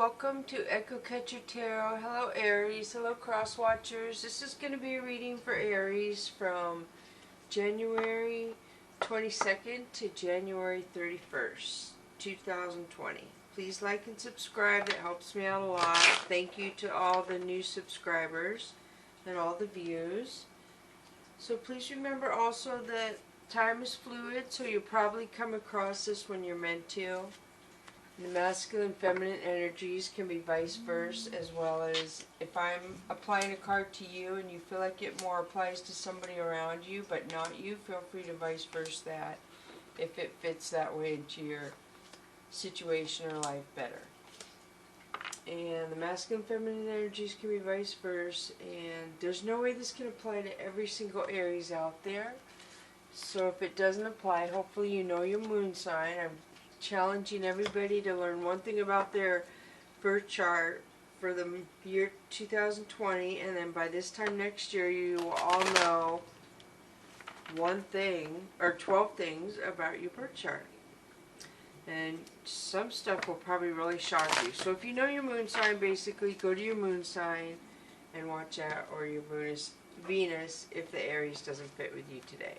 welcome to Echo Catcher Tarot. Hello Aries, hello Cross Watchers. This is going to be a reading for Aries from January 22nd to January 31st, 2020. Please like and subscribe, it helps me out a lot. Thank you to all the new subscribers and all the views. So please remember also that time is fluid, so you'll probably come across this when you're meant to. The masculine and feminine energies can be vice versa, as well as if I'm applying a card to you and you feel like it more applies to somebody around you but not you, feel free to vice versa that if it fits that way into your situation or life better. And the masculine and feminine energies can be vice versa, and there's no way this can apply to every single Aries out there. So if it doesn't apply, hopefully you know your moon sign. I'm challenging everybody to learn one thing about their birth chart for the year 2020, and then by this time next year you will all know one thing or 12 things about your birth chart. And some stuff will probably really shock you. So if you know your moon sign, basically go to your moon sign and watch out, or your Venus if the Aries doesn't fit with you today.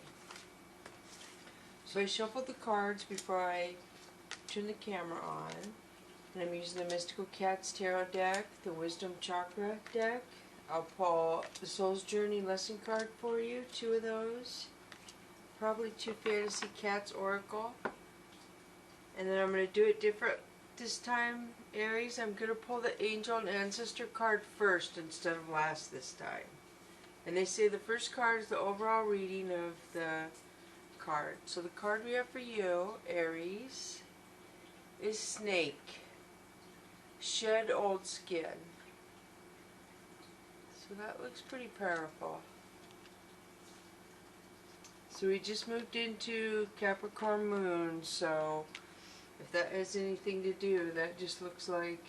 So I shuffled the cards before I turn the camera on, and I'm using the Mystical Cats Tarot deck, the Wisdom Chakra deck. I'll pull the Soul's Journey lesson card for you, 2 of those, probably 2 Fantasy Cats Oracle, and then I'm going to do it different this time, Aries. I'm going to pull the Angel and Ancestor card first instead of last this time. And they say the first card is the overall reading of the card. So the card we have for you, Aries, is Snake. Shed old skin. So that looks pretty powerful. So we just moved into Capricorn Moon, so if that has anything to do, that just looks like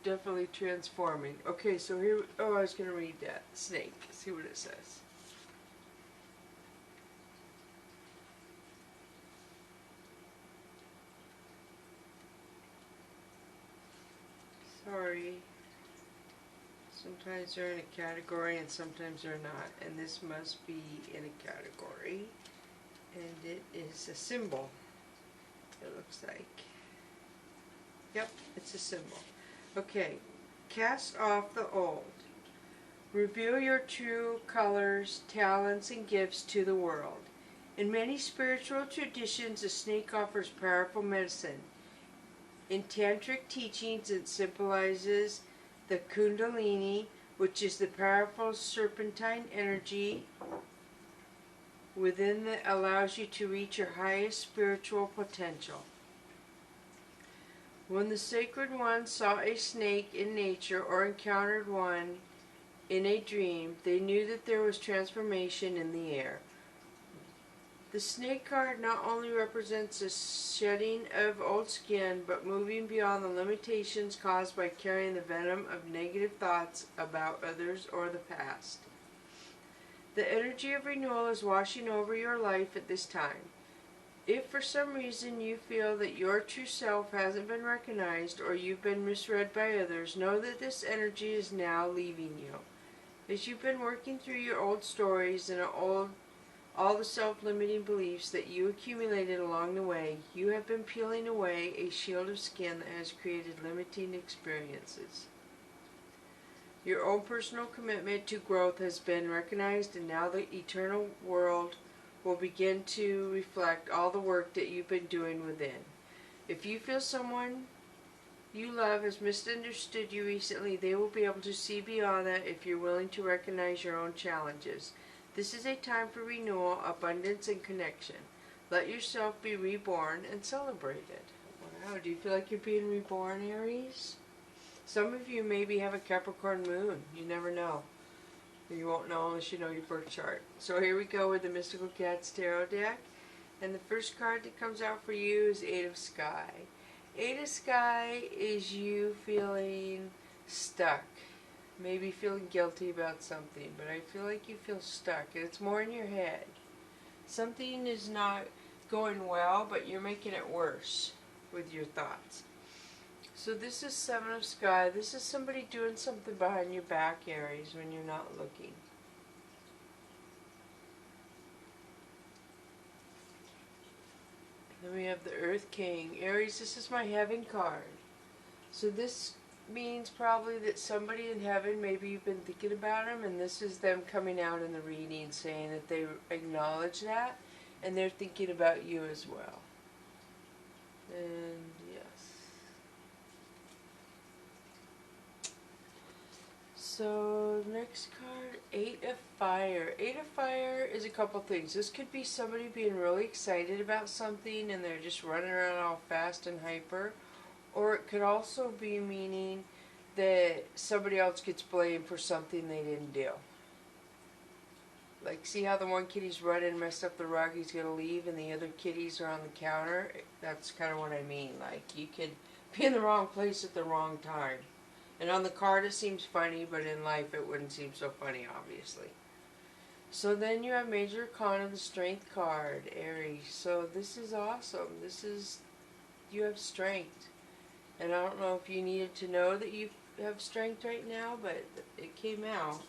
definitely transforming. Okay, so here, oh, I was going to read that. Snake. See what it says. Sorry. Sometimes they're in a category and sometimes they're not. And this must be in a category. And it is a symbol, it looks like. Yep, it's a symbol. Okay. Cast off the old. Reveal your true colors, talents, and gifts to the world. In many spiritual traditions, a snake offers powerful medicine. In tantric teachings, it symbolizes the Kundalini, which is the powerful serpentine energy within that allows you to reach your highest spiritual potential. When the sacred ones saw a snake in nature or encountered one in a dream, they knew that there was transformation in the air. The snake card not only represents the shedding of old skin, but moving beyond the limitations caused by carrying the venom of negative thoughts about others or the past. The energy of renewal is washing over your life at this time. If for some reason you feel that your true self hasn't been recognized or you've been misread by others, know that this energy is now leaving you. As you've been working through your old stories and all the self-limiting beliefs that you accumulated along the way, you have been peeling away a shield of skin that has created limiting experiences. Your own personal commitment to growth has been recognized, and now the eternal world will begin to reflect all the work that you've been doing within. If you feel someone you love has misunderstood you recently, they will be able to see beyond that if you're willing to recognize your own challenges. This is a time for renewal, abundance, and connection. Let yourself be reborn and celebrated. Wow, do you feel like you're being reborn, Aries? Some of you maybe have a Capricorn moon. You never know. You won't know unless you know your birth chart. So here we go with the Mystical Cats Tarot deck. And the first card that comes out for you is 8 of Sky. 8 of Sky is you feeling stuck. Maybe feeling guilty about something, but I feel like you feel stuck. It's more in your head. Something is not going well, but you're making it worse with your thoughts. So this is Seven of Sky. This is somebody doing something behind your back, Aries, when you're not looking. Then we have the Earth King. Aries, this is my heaven card. So this means probably that somebody in heaven, maybe you've been thinking about them, and this is them coming out in the reading saying that they acknowledge that, and they're thinking about you as well. And yes. So next card, Eight of Fire. Eight of Fire is a couple things. This could be somebody being really excited about something and they're just running around all fast and hyper. Or it could also be meaning that somebody else gets blamed for something they didn't do. Like, see how the one kitty's running and messed up the rug, he's going to leave, and the other kitties are on the counter? That's kind of what I mean. Like, you could be in the wrong place at the wrong time. And on the card it seems funny, but in life it wouldn't seem so funny, obviously. So then you have Major Arcana, the Strength card, Aries. So this is awesome. This is, you have strength. And I don't know if you needed to know that you have strength right now, but it came out.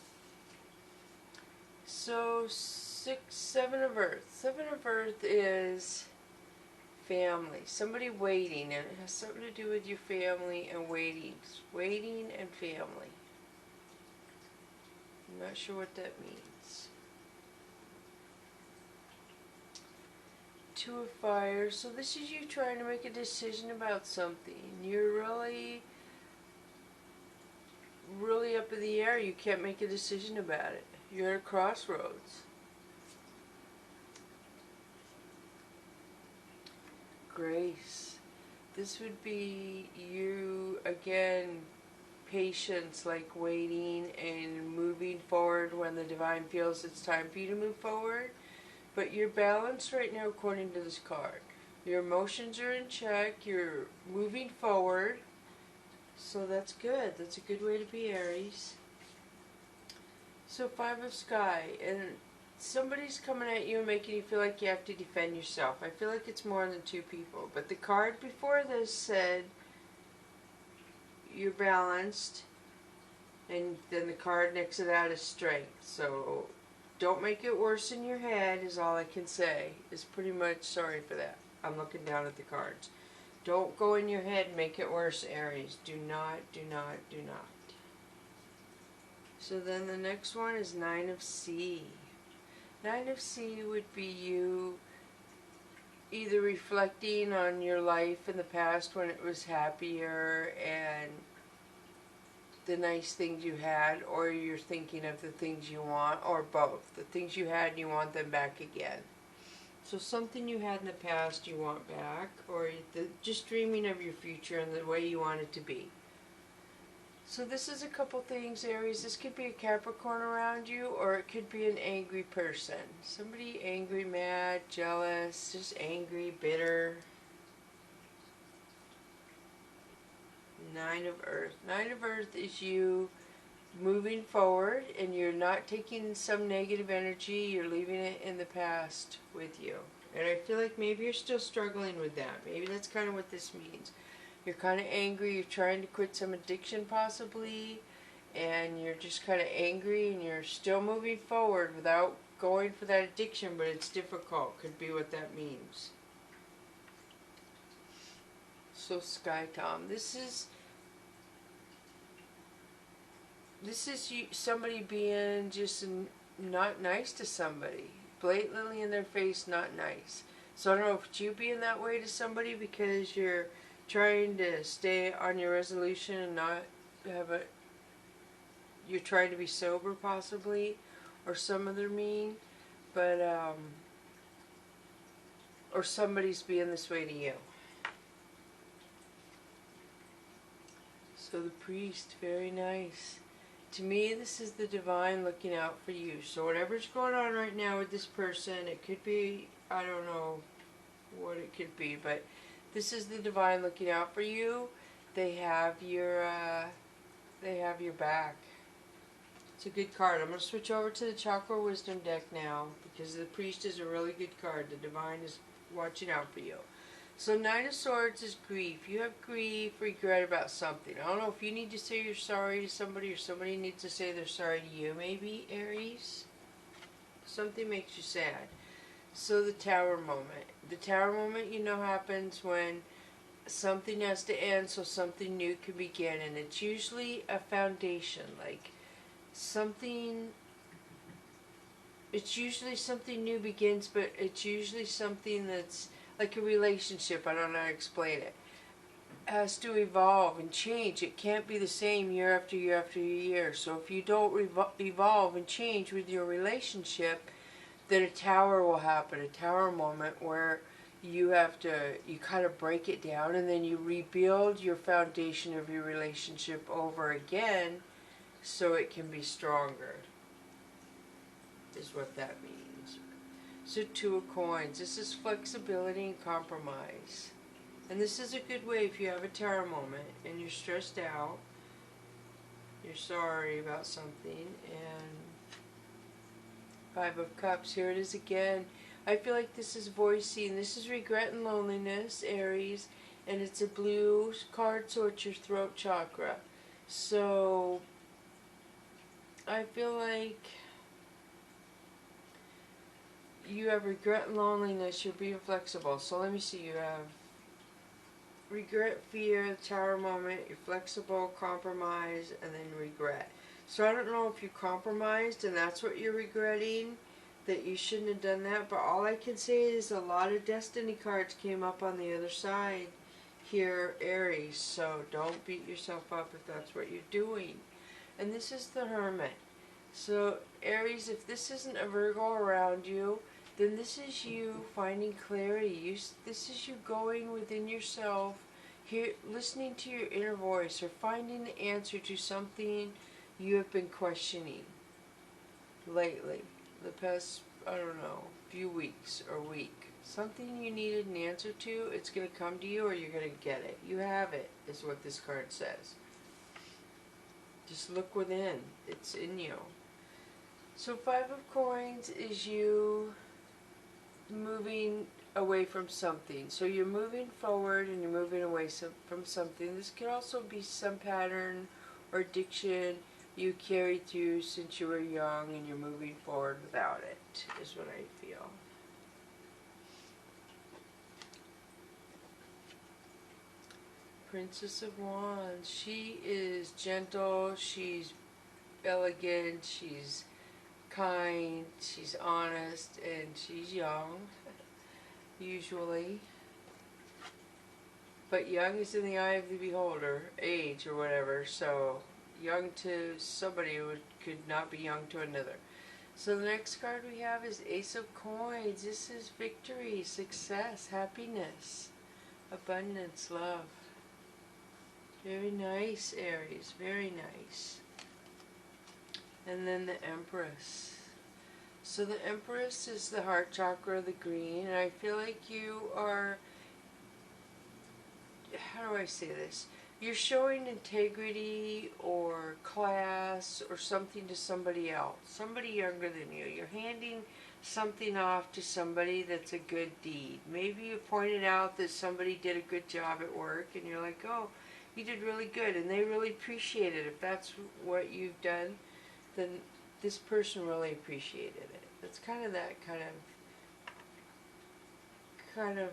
So Seven of Earth. Seven of Earth is family. Somebody waiting, and it has something to do with your family and waiting. Waiting and family. I'm not sure what that means. Two of Fire. So this is you trying to make a decision about something. You're really up in the air. You can't make a decision about it. You're at a crossroads. Grace. This would be you, again, patience, like waiting and moving forward when the divine feels it's time for you to move forward. But you're balanced right now according to this card. Your emotions are in check. You're moving forward. So that's good. That's a good way to be, Aries. So Five of Sky. And somebody's coming at you and making you feel like you have to defend yourself. I feel like it's more than two people. But the card before this said you're balanced. And then the card next to that is strength. So don't make it worse in your head is all I can say. Is pretty much sorry for that. I'm looking down at the cards. Don't go in your head and make it worse, Aries. Do not, do not, do not. So then the next one is Nine of Sea. Nine of Sea would be you either reflecting on your life in the past when it was happier and the nice things you had, or you're thinking of the things you want, or both. The things you had and you want them back again. So something you had in the past you want back, or just dreaming of your future and the way you want it to be. So this is a couple things, Aries. This could be a Capricorn around you, or it could be an angry person. Somebody angry, mad, jealous, just angry, bitter. Nine of Earth. Nine of Earth is you moving forward, and you're not taking some negative energy, you're leaving it in the past with you. And I feel like maybe you're still struggling with that. Maybe that's kind of what this means. You're kind of angry, you're trying to quit some addiction possibly, and you're just kind of angry and you're still moving forward without going for that addiction, but it's difficult. Could be what that means. So Sky Tom, this is you, somebody being just not nice to somebody. Blatantly in their face, not nice. So I don't know if it's you being that way to somebody because you're trying to stay on your resolution and not have a... You're trying to be sober possibly, or some other mean, but or somebody's being this way to you. So the Priest, very nice. To me, this is the divine looking out for you. So whatever's going on right now with this person, it could be, I don't know what it could be, but this is the divine looking out for you. They have your back. It's a good card. I'm going to switch over to the Chakra Wisdom deck now because the Priest is a really good card. The divine is watching out for you. So Nine of Swords is grief. You have grief, regret about something. I don't know if you need to say you're sorry to somebody or somebody needs to say they're sorry to you, maybe, Aries. Something makes you sad. So the Tower moment. The Tower moment, you know, happens when something has to end so something new can begin. And it's usually a foundation, like something... It's usually something new begins, but it's usually something that's like a relationship. I don't know how to explain it. Has to evolve and change. It can't be the same year after year after year. So if you don't evolve and change with your relationship, then a tower will happen, a tower moment where you kind of break it down and then you rebuild your foundation of your relationship over again so it can be stronger, is what that means. So Two of Coins, this is flexibility and compromise. And this is a good way if you have a tower moment and you're stressed out, you're sorry about something, and Five of Cups, here it is again. I feel like this is voicing, this is regret and loneliness, Aries, and it's a blue card, so it's your throat chakra. So I feel like you have regret and loneliness, you're being flexible. So let me see, you have regret, fear, the tower moment, you're flexible, compromise, and then regret. So I don't know if you compromised and that's what you're regretting, that you shouldn't have done that, but all I can say is a lot of destiny cards came up on the other side here, Aries, so don't beat yourself up if that's what you're doing. And this is the Hermit. So Aries, if this isn't a Virgo around you, then this is you finding clarity. This is you going within yourself, listening to your inner voice, or finding the answer to something you have been questioning lately, the past, I don't know, few weeks or week. Something you needed an answer to, it's going to come to you or you're going to get it. You have it, is what this card says. Just look within. It's in you. So Five of Coins is you moving away from something. So you're moving forward and you're moving away from something. This could also be some pattern or addiction you carried through since you were young and you're moving forward without it, is what I feel. Princess of Wands. She is gentle, she's elegant, she's kind, she's honest, and she's young, usually. But young is in the eye of the beholder, age or whatever, so young to somebody who could not be young to another. So the next card we have is Ace of Coins. This is victory, success, happiness, abundance, love. Very nice, Aries, very nice. And then the Empress. So the Empress is the heart chakra, the green, and I feel like you are, how do I say this? You're showing integrity or class or something to somebody else, somebody younger than you. You're handing something off to somebody that's a good deed. Maybe you pointed out that somebody did a good job at work and you're like, oh, you did really good, and they really appreciate it. If that's what you've done, then this person really appreciated it. It's kind of that kind of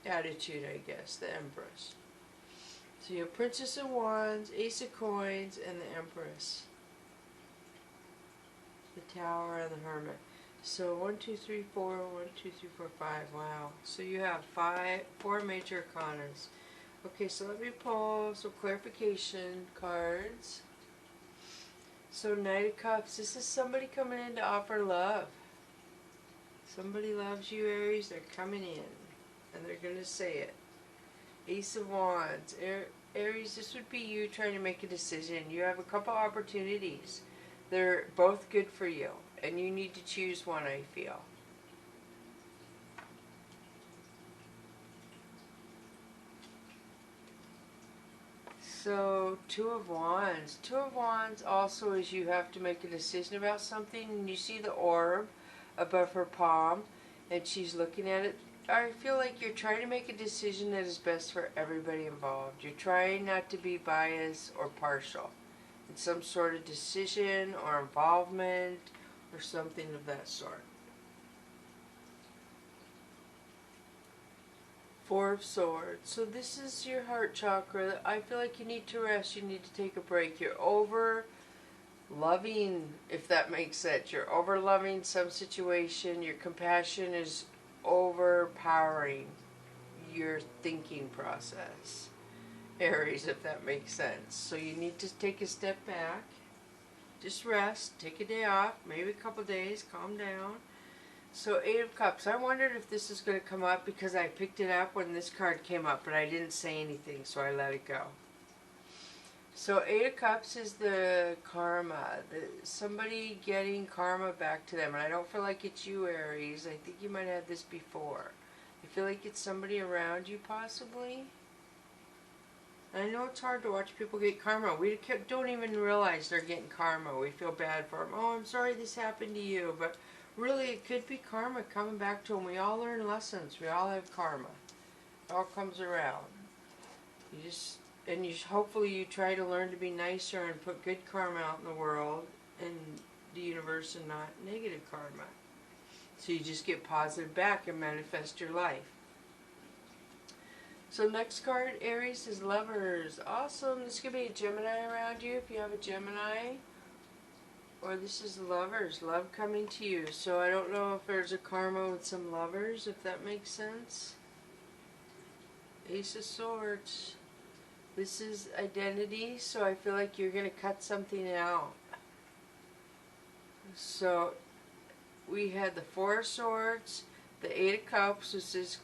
attitude, I guess, the Empress. So you have Princess of Wands, Ace of Coins, and the Empress. The Tower and the Hermit. So 1, 2, 3, 4, 1, 2, 3, 4, 5. Wow. So you have 4 major arcanas. Okay, so let me pull some clarification cards. So Knight of Cups, this is somebody coming in to offer love. Somebody loves you, Aries, they're coming in. And they're going to say it. Ace of Wands, Aries, this would be you trying to make a decision. You have a couple opportunities. They're both good for you. And you need to choose one, I feel. So, Two of Wands. Two of Wands also is you have to make a decision about something, and you see the orb above her palm, and she's looking at it I feel like you're trying to make a decision that is best for everybody involved. You're trying not to be biased or partial in some sort of decision or involvement or something of that sort. Four of Swords. So this is your heart chakra. I feel like you need to rest. You need to take a break. You're over loving, if that makes sense. You're over loving some situation. Your compassion is overpowering your thinking process. Aries, if that makes sense. So you need to take a step back. Just rest. Take a day off. Maybe a couple days. Calm down. So 8 of Cups. I wondered if this is going to come up because I picked it up when this card came up, but I didn't say anything, so I let it go. So 8 of Cups is the karma. Somebody getting karma back to them. And I don't feel like it's you, Aries. I think you might have had this before. I feel like it's somebody around you, possibly. And I know it's hard to watch people get karma. We don't even realize they're getting karma. We feel bad for them. Oh, I'm sorry this happened to you. But really, it could be karma coming back to them. We all learn lessons. We all have karma. It all comes around. Hopefully you try to learn to be nicer and put good karma out in the world and the universe and not negative karma. So you just get positive back and manifest your life. So next card, Aries, is Lovers. Awesome. This could be a Gemini around you if you have a Gemini. Or this is Lovers, love coming to you. So I don't know if there's a karma with some lovers, if that makes sense. Ace of Swords. This is identity, so I feel like you're going to cut something out. So we had the 4 of Swords, the 8 of Cups, which is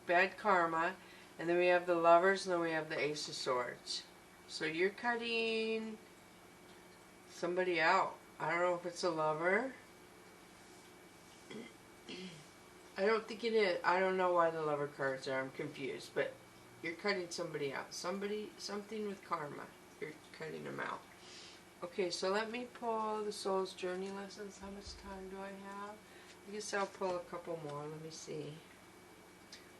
bad karma, and then we have the Lovers, and then we have the Ace of Swords. So you're cutting somebody out. I don't know if it's a lover. I don't think it is. I don't know why the lover cards are. I'm confused, but you're cutting somebody out. Something with karma. You're cutting them out. Okay, so let me pull the Soul's Journey lessons. How much time do I have? I guess I'll pull a couple more. Let me see.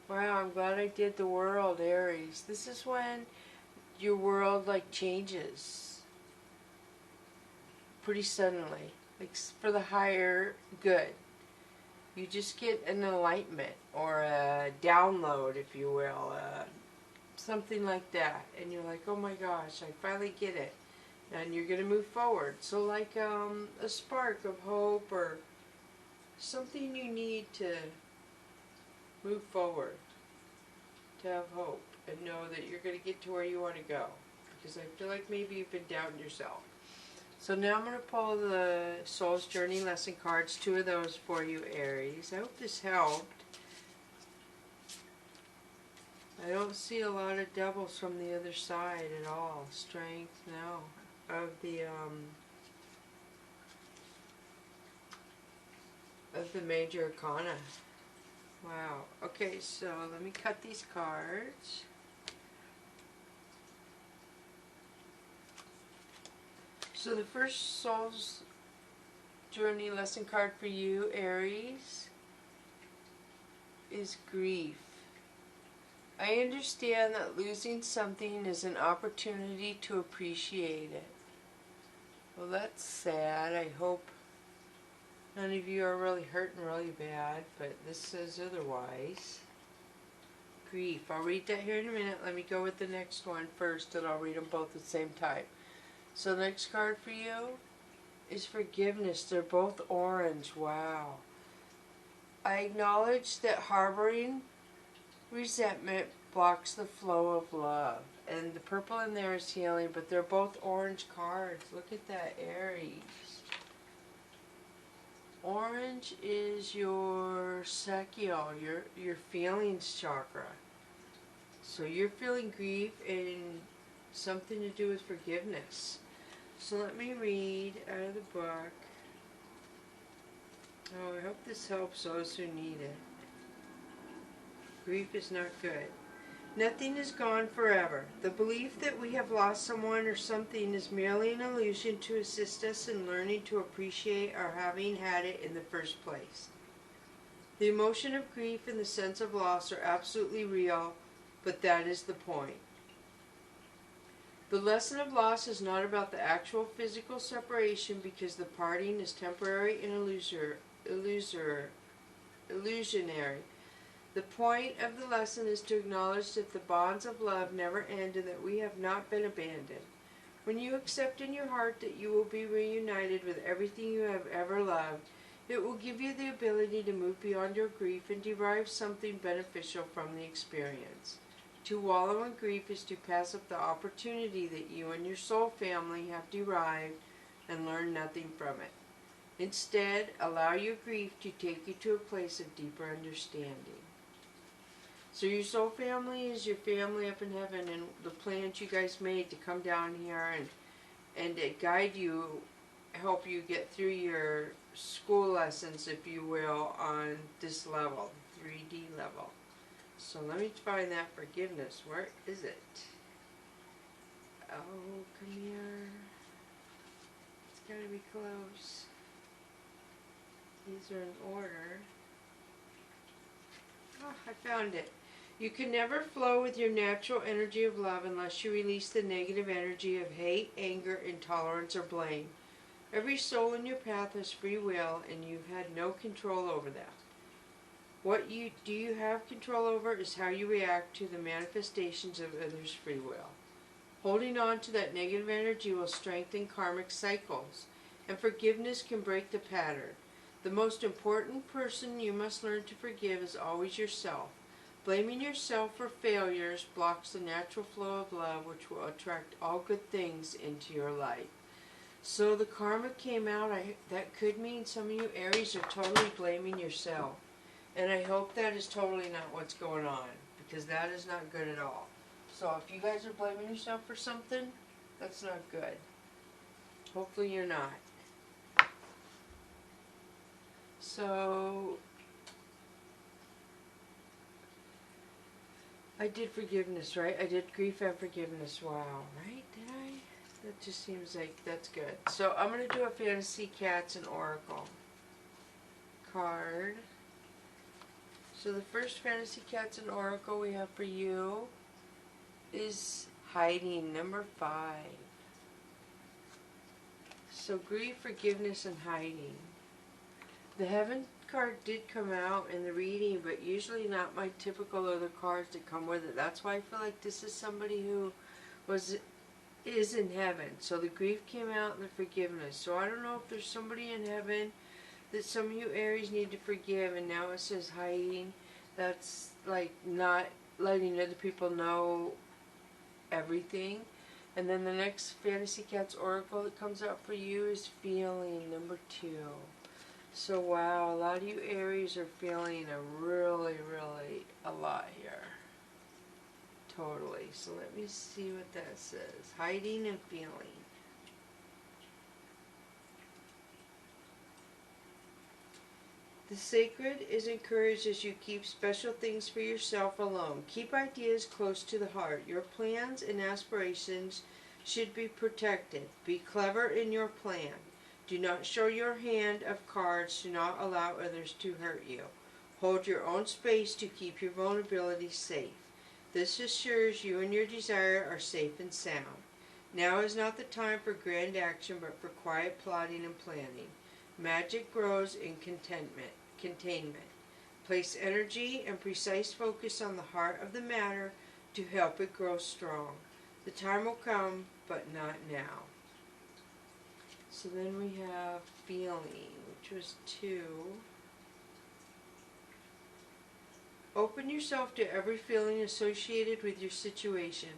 Wow, I'm glad I did the world, Aries. This is when your world like changes pretty suddenly, like for the higher good. You just get an enlightenment or a download, if you will, something like that, and you're like, oh my gosh, I finally get it, and you're going to move forward. So like a spark of hope or something you need to move forward, to have hope and know that you're going to get to where you want to go, because I feel like maybe you've been doubting yourself. So now I'm going to pull the Soul's Journey lesson cards, 2 of those for you, Aries. I hope this helped. I don't see a lot of devils from the other side at all. Strength, no. Of the major arcana. Wow. Okay, so let me cut these cards. So the first Soul's Journey lesson card for you, Aries, is grief. I understand that losing something is an opportunity to appreciate it. Well, that's sad. I hope none of you are really hurting really bad, but this says otherwise. Grief. I'll read that here in a minute. Let me go with the next one first, and I'll read them both at the same time. So the next card for you is forgiveness. They're both orange. Wow. I acknowledge that harboring resentment blocks the flow of love. And the purple in there is healing, but they're both orange cards. Look at that, Aries. Orange is your Sakyo, your feelings chakra. So you're feeling grief and something to do with forgiveness. So let me read out of the book. Oh, I hope this helps those who need it. Grief is not good. Nothing is gone forever. The belief that we have lost someone or something is merely an illusion to assist us in learning to appreciate our having had it in the first place. The emotion of grief and the sense of loss are absolutely real, but that is the point. The lesson of loss is not about the actual physical separation, because the parting is temporary and illusionary. The point of the lesson is to acknowledge that the bonds of love never end and that we have not been abandoned. When you accept in your heart that you will be reunited with everything you have ever loved, it will give you the ability to move beyond your grief and derive something beneficial from the experience. To wallow in grief is to pass up the opportunity that you and your soul family have derived and learn nothing from it. Instead, allow your grief to take you to a place of deeper understanding. So your soul family is your family up in heaven, and the plans you guys made to come down here and to guide you, help you get through your school lessons, if you will, on this level, 3D level. So let me find that forgiveness. Where is it? Oh, come here. It's got to be close. These are in order. Oh, I found it. You can never flow with your natural energy of love unless you release the negative energy of hate, anger, intolerance, or blame. Every soul in your path has free will, and you've had no control over that. What you do have control over is how you react to the manifestations of others' free will. Holding on to that negative energy will strengthen karmic cycles, and forgiveness can break the pattern. The most important person you must learn to forgive is always yourself. Blaming yourself for failures blocks the natural flow of love, which will attract all good things into your life. So the karma came out. That could mean some of you Aries are totally blaming yourself. And I hope that is totally not what's going on, because that is not good at all. So if you guys are blaming yourself for something, that's not good. Hopefully you're not. So I did forgiveness, right? I did grief and forgiveness. Wow, right? Did I? That just seems like that's good. So I'm going to do a Fantasy Cats and Oracle card. So the first Fantasy Cats and Oracle we have for you is hiding, number 5. So grief, forgiveness, and hiding. The Heaven card did come out in the reading, but usually not my typical other cards that come with it. That's why I feel like this is somebody who is in heaven. So the grief came out and the forgiveness. So I don't know if there's somebody in heaven that some of you Aries need to forgive, and now it says hiding. That's like not letting other people know everything. And then the next Fantasy Cats Oracle that comes out for you is feeling, number 2. So wow, a lot of you Aries are feeling a lot here. Totally. So let me see what that says. Hiding and feeling. The sacred is encouraged as you keep special things for yourself alone. Keep ideas close to the heart. Your plans and aspirations should be protected. Be clever in your plan. Do not show your hand of cards. Do not allow others to hurt you. Hold your own space to keep your vulnerability safe. This assures you and your desire are safe and sound. Now is not the time for grand action, but for quiet plotting and planning. Magic grows in containment. Place energy and precise focus on the heart of the matter to help it grow strong. The time will come, but not now. So then we have feeling, which was 2. Open yourself to every feeling associated with your situation.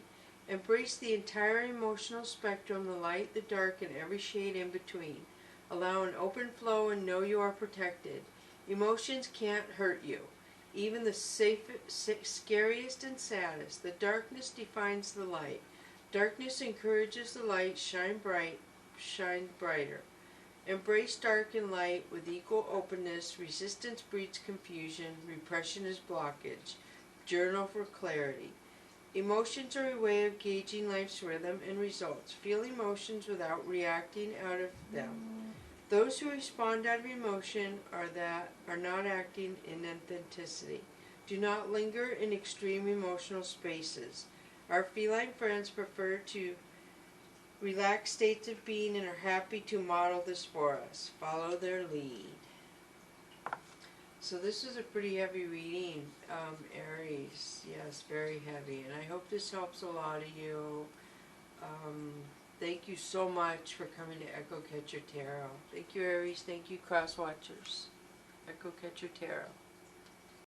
Embrace the entire emotional spectrum, the light, the dark, and every shade in between. Allow an open flow and know you are protected. Emotions can't hurt you. Even the scariest and saddest. The darkness defines the light. Darkness encourages the light. Shine bright, shine brighter. Embrace dark and light with equal openness. Resistance breeds confusion. Repression is blockage. Journal for clarity. Emotions are a way of gauging life's rhythm and results. Feel emotions without reacting out of them. Those who respond out of emotion are not acting in authenticity. Do not linger in extreme emotional spaces. Our feline friends prefer to relaxed states of being and are happy to model this for us. Follow their lead. So this is a pretty heavy reading, Aries. Yes, very heavy. And I hope this helps a lot of you. Thank you so much for coming to Echo Catcher Tarot. Thank you, Aries. Thank you, Cross Watchers. Echo Catcher Tarot.